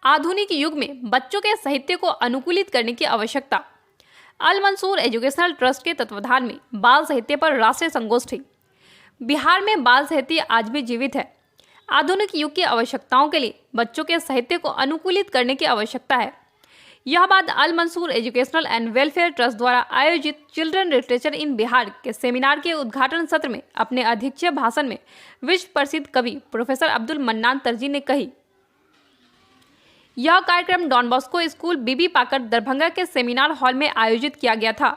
आधुनिक युग में बच्चों के साहित्य को अनुकूलित करने की आवश्यकता। अल मंसूर एजुकेशनल ट्रस्ट के तत्वाधान में बाल साहित्य पर राष्ट्रीय संगोष्ठी। बिहार में बाल साहित्य आज भी जीवित है। आधुनिक युग की आवश्यकताओं के लिए बच्चों के साहित्य को अनुकूलित करने की आवश्यकता है। यह बात Al Mansoor educational and welfare trust द्वारा आयोजित चिल्ड्रन लिटरेचर इन बिहार के सेमिनार के उद्घाटन सत्र में अपने अध्यक्षीय भाषण में विश्व प्रसिद्ध कवि प्रोफेसर अब्दुल मन्नान तरजी ने कही। यह कार्यक्रम डॉन बॉस्को स्कूल बीबी पाकर दरभंगा के सेमिनार हॉल में आयोजित किया गया था।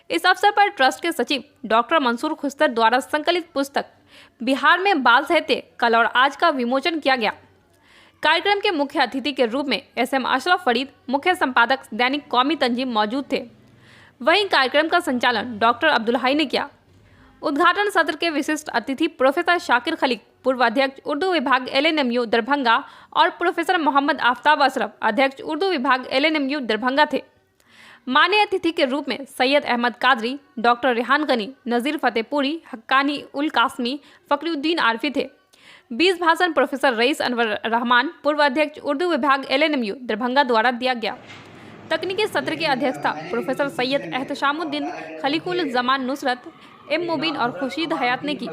इस अवसर पर ट्रस्ट के सचिव डॉक्टर मंसूर खुस्तर द्वारा संकलित पुस्तक बिहार में बाल साहित्य कल और आज का विमोचन किया गया। कार्यक्रम के मुख्य अतिथि के रूप में एसएम अशरफ फरीद, मुख्य संपादक दैनिक कौमी तंजीम, मौजूद थे। वहीं कार्यक्रम का संचालन डॉक्टर अब्दुल हाई ने किया। उद्घाटन सत्र के विशिष्ट अतिथि प्रोफेसर शाकिर खलीक, पूर्व अध्यक्ष उर्दू विभाग एलएनएमयू दरभंगा, और प्रोफेसर मोहम्मद आफ्ताब अशरफ, अध्यक्ष उर्दू विभाग एलएनएमयू दरभंगा थे। मान्य अतिथि के रूप में सैयद अहमद कादरी, डॉक्टर रेहान गनी, नज़ीर फतेहपुरी, हक्कानी उल कासमी, फकरुद्दीन आरफी थे। 20 भाषण प्रोफेसर रईस अनवर रहमान, पूर्व अध्यक्ष उर्दू विभाग एलएनएमयू दरभंगा द्वारा दिया गया। तकनीकी सत्र की अध्यक्षता प्रोफेसर सैयद एहतशामुद्दीन, खलीकुल जमान नुसरत, एम मुबीन और खुर्शीद हयात ने की।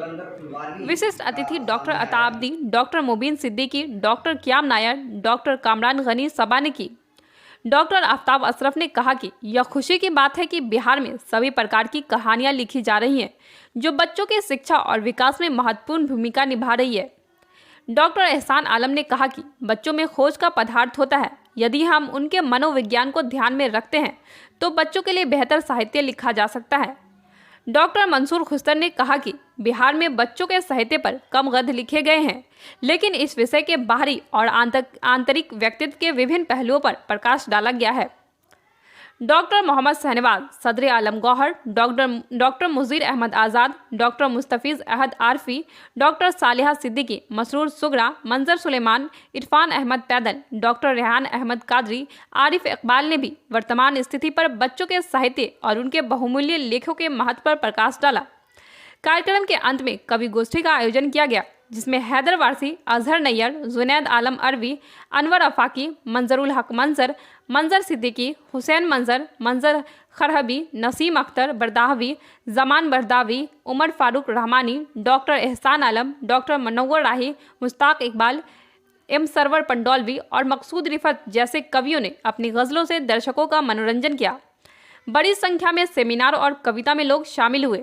विशिष्ट अतिथि डॉक्टर अताब्दी, डॉक्टर मुबीन सिद्दीकी, डॉक्टर क्याम नायर, डॉक्टर कामरान गनी सबा ने की। डॉक्टर आफ्ताब अशरफ ने कहा कि यह खुशी की बात है कि बिहार में सभी प्रकार की कहानियां लिखी जा रही हैं जो बच्चों की शिक्षा और विकास में महत्वपूर्ण भूमिका निभा रही है। डॉक्टर एहसान आलम ने कहा कि बच्चों में खोज का पदार्थ होता है। यदि हम उनके मनोविज्ञान को ध्यान में रखते हैं तो बच्चों के लिए बेहतर साहित्य लिखा जा सकता है। डॉक्टर मंसूर खुस्तर ने कहा कि बिहार में बच्चों के साहित्य पर कम गद्य लिखे गए हैं, लेकिन इस विषय के बाहरी और आंतरिक व्यक्तित्व के विभिन्न पहलुओं पर प्रकाश डाला गया है। डॉक्टर मोहम्मद सहनवाज, सदर आलम गौहर, डॉक्टर मुजीर अहमद आज़ाद, डॉक्टर मुस्तफीज़ अहद आरफी, डॉक्टर सालिहा सिद्दीकी, मसरूर सुगरा, मंजर सुलेमान, इरफान अहमद पैदल, डॉक्टर रेहान अहमद कादरी, आरिफ इकबाल ने भी वर्तमान स्थिति पर बच्चों के साहित्य और उनके बहुमूल्य लेखों के महत्व पर प्रकाश डाला। कार्यक्रम के अंत में कवि गोष्ठी का आयोजन किया गया, जिसमें हैदर वारसी, अजहर नैयर, जुनैद आलम अरवी, अनवर अफाकी, मंजरुल हक मंजर सिद्दीकी, हुसैन मंजर खरहबी, नसीम अख्तर बरदाहवी, जमान बरदावी, उमर फारूक रहमानी, डॉक्टर एहसान आलम, डॉक्टर मनव्वर राही, मुश्ताक इकबाल, एम सरवर पंडौलवी और मकसूद रिफत जैसे कवियों ने अपनी गज़लों से दर्शकों का मनोरंजन किया। बड़ी संख्या में सेमिनार और कविता में लोग शामिल हुए।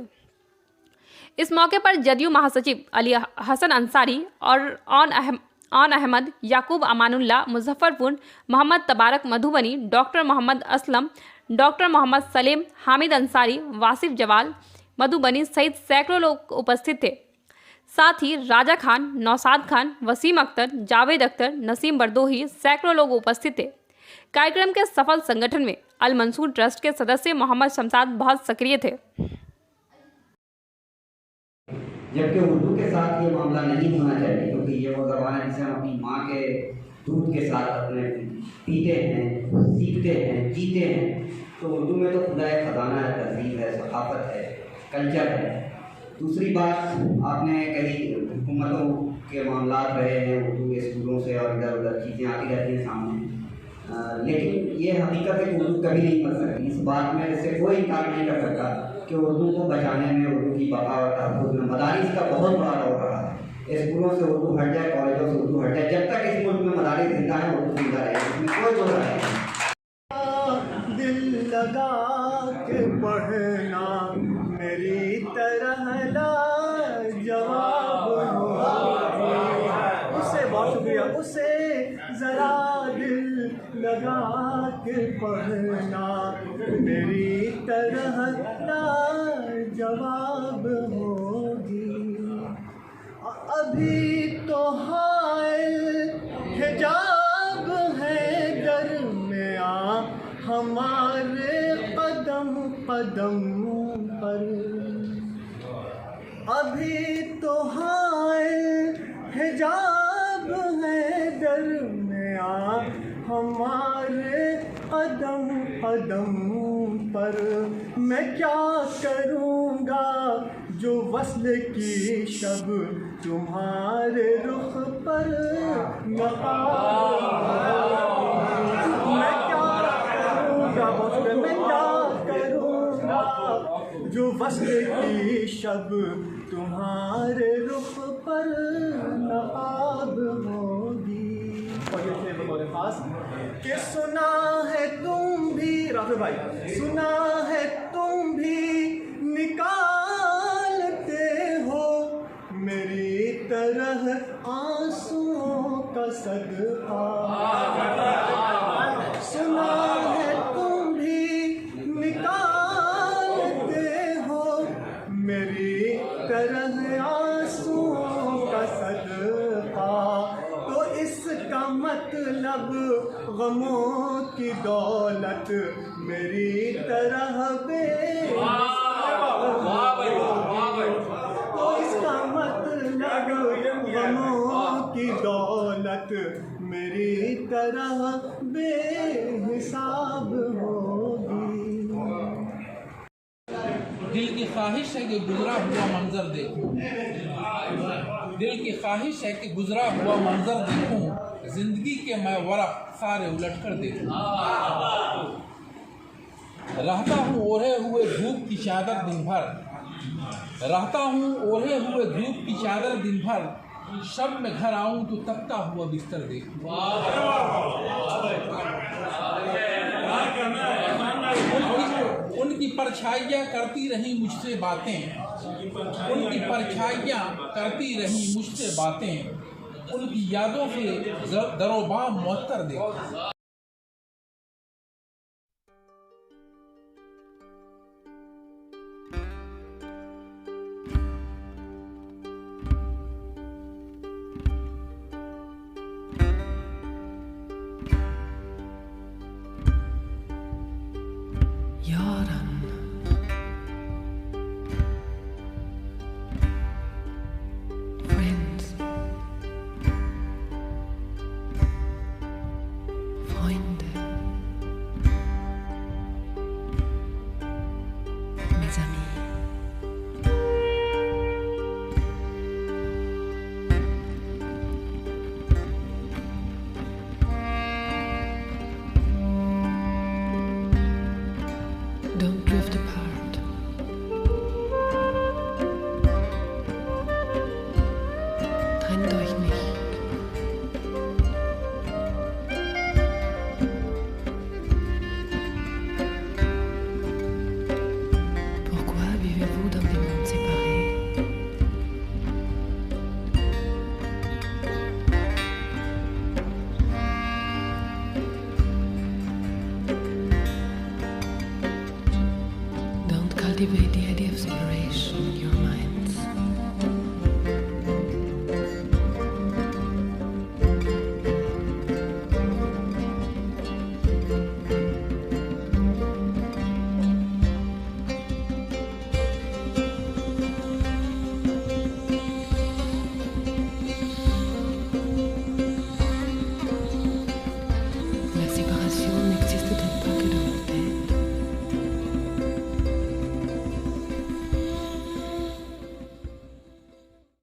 इस मौके पर जदयू महासचिव अली हसन अंसारी और ऑन अहमद, याकूब अमानुल्लाह मुजफ्फरपुर, मोहम्मद तबारक मधुबनी, डॉक्टर मोहम्मद असलम, डॉक्टर मोहम्मद सलीम, हामिद अंसारी, वासिफ जवाल मधुबनी सहित सैकड़ों लोग उपस्थित थे। साथ ही राजा खान, नौसाद खान, वसीम अख्तर, जावेद अख्तर, नसीम बरदोही सैकड़ों लोग उपस्थित थे। कार्यक्रम के सफल संगठन में अल मंसूर ट्रस्ट के सदस्य मोहम्मद शमशाद बहुत सक्रिय थे। जबकि उर्दू के साथ ये मामला नहीं होना चाहिए, क्योंकि ये वो ज़बान है जिसे हम अपनी माँ के दूध के साथ अपने पीते हैं, सीखते हैं, जीते हैं। तो उर्दू में तो खुदा खजाना है, तहजीब है, सकाफत है, कल्चर है। दूसरी बात आपने कही, हुकूमतों के मामला रहे हैं उर्दू स्कूलों से और इधर उधर चीज़ें आती रहती हैं सामने, लेकिन ये हकीकत है कि उर्दू कभी नहीं बच सकती। इस बात में से कोई इनकार नहीं कर सकता कि उर्दू को बचाने में, उर्दू की बका और तहफ़्फ़ुज़ में मदारिस का बहुत बड़ा रोल रहा है। स्कूलों से उर्दू हट जाए, कॉलेजों से उर्दू हट जाए, जब तक इस मुल्क में मदारिस जिंदा है उर्दू जिंदा रहेगी, इसमें कोई दो राय नहीं। दिल लगा के पढ़ना मेरी तरह लाजवाब हो, उससे बहुत शुक्रिया, उससे ज़रा दिल लगा के पढ़ना मेरी तरह लाजवाब होगी। अभी तो हाय हिजाब है दरमियां हमारे कदम कदम पर, अभी तो हाय हिजाब है दरमियां हमारे कदम कदम पर। मैं क्या करूँगा जो वस्ल की शब तुम्हारे रुख पर नकाब इश्क की शब तुम्हारे रुख पर नकाब होगी। और ये थे बतौर खास कि सुना है तुम भी, राफे भाई सुना है तुम भी निकालते हो मेरी तरह आंसुओं का सदका। सुना है तुम भी निकालते हो मेरी तरह आंसुओं का सदका। तो इसका मतलब गमों की दौलत मेरी तरह तो इसका मतलब गमों की दौलत मेरी तरह बेहिसाब होगी। दिल की ख्वाहिश है कि गुजरा हुआ मंजर देखूं, दिल की ख्वाहिश है कि गुजरा हुआ मंजर देखूं, जिंदगी के मैं वरक़ सारे उलट कर देखूं। रहता हूँ ओढ़े हुए धूप की चादर दिन भर, रहता हूँ ओढ़े हुए धूप की चादर दिन भर, शब में घर आऊँ तो तपता हुआ बिस्तर देखूं। उनकी परछाइयाँ करती रही मुझसे बातें, उनकी परछाइयाँ करती रही मुझसे बातें, उनकी यादों से दरोबाम मुअत्तर देखूं। Jordan, friends, Freunde, mes amis. Don't drift apart. Trennt euch nicht. Pourquoi vivez-vous dans des mondes séparés? Don't cultivate the idea of separation.